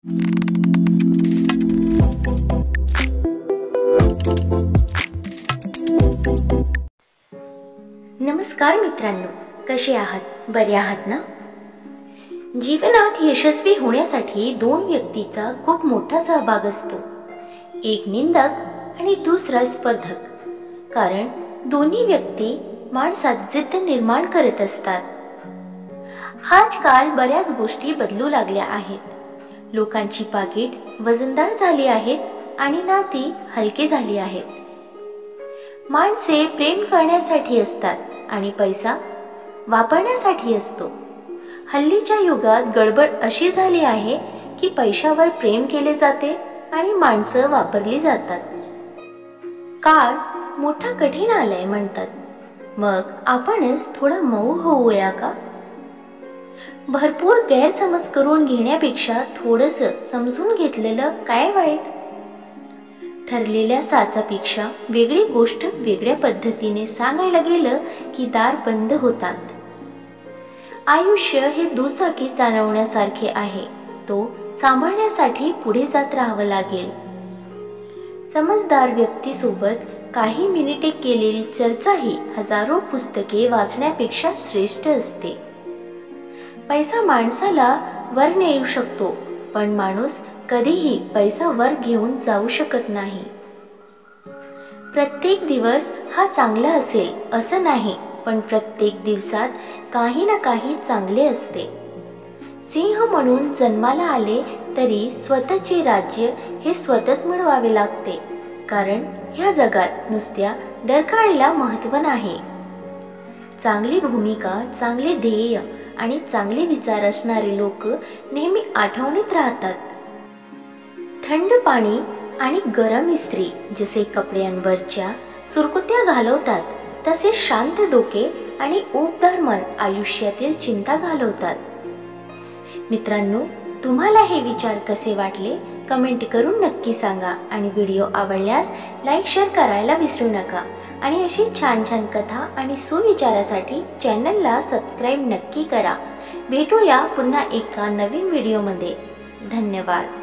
नमस्कार मित्रांनो, कसे आहात? बरे आहात ना? जीवनात यशस्वी होण्यासाठी दोन व्यक्तींचा खूप मोठा सहभाग असतो, एक निंदक आणि दुसरा स्पर्धक. कारण दोन्ही व्यक्ती माणसात जिद्द निर्माण करत असतात. आजकाल बऱ्याच गोष्टी बदलू लागल्या आहेत. लोकांची पाकिट वजनदार झाली आहेत आणि नाती हलकी झाली आहेत. माणसे प्रेम करण्यासाठी असतात आणि पैसा वापरण्यासाठी असतो. हल्लीच्या युगात गडबड अशी झाली आहे की पैशावर प्रेम केले जाते आणि माणसं वापरली जातात. काळ मोठा कठीण आलाय म्हणतात, मग आपणच थोडं मऊ होऊया का? भरपूर गैरसमज करून घेण्यापेक्षा थोडंसं समजून घेतलेलं काय वाईट? ठरलेल्या साचापेक्षा वेगळी गोष्ट वेगळ्या पद्धतीने सांगायला गेलं की दार बंद होतात. आयुष्य हे दुचाकी चालवण्यासारखे आहे, तो सांभाळण्यासाठी पुढे जात राहावं लागेल. समजदार व्यक्तीसोबत काही मिनिटे केलेली चर्चा ही हजारो पुस्तके वाचण्यापेक्षा श्रेष्ठ असते. पैसा माणसाला वर नेऊ शकतो, पण माणूस कधीही पैसा वर घेऊन जाऊ शकत नाही. प्रत्येक दिवस हा चांगला असेल असं नाही, पण प्रत्येक दिवसात काही ना काही चांगले असते. सिंह म्हणून जन्माला आले तरी स्वतःचे राज्य हे स्वतःच मिळवावे लागते, कारण ह्या जगात नुसत्या डरकाळीला महत्त्व नाही. चांगली भूमिका, चांगले ध्येय आणि चांगले विचार असणारे लोक नेहमी आठवणीत राहतात. थंड पाणी आणि गरम इस्त्री जसे कपड्यांवरच्या सुरकुत्या घालवतात, तसे शांत डोके आणि उबदार मन आयुष्यातील चिंता घालवतात. मित्रांनो, तुम्हाला हे विचार कसे वाटले कमेंट करून नक्की सांगा आणि व्हिडिओ आवडल्यास लाईक शेअर करायला विसरू नका. आणि अशी छान छान कथा आणि सुविचारासाठी चॅनलला सबस्क्राईब नक्की करा. भेटूया पुन्हा एका नवीन व्हिडिओमध्ये. धन्यवाद.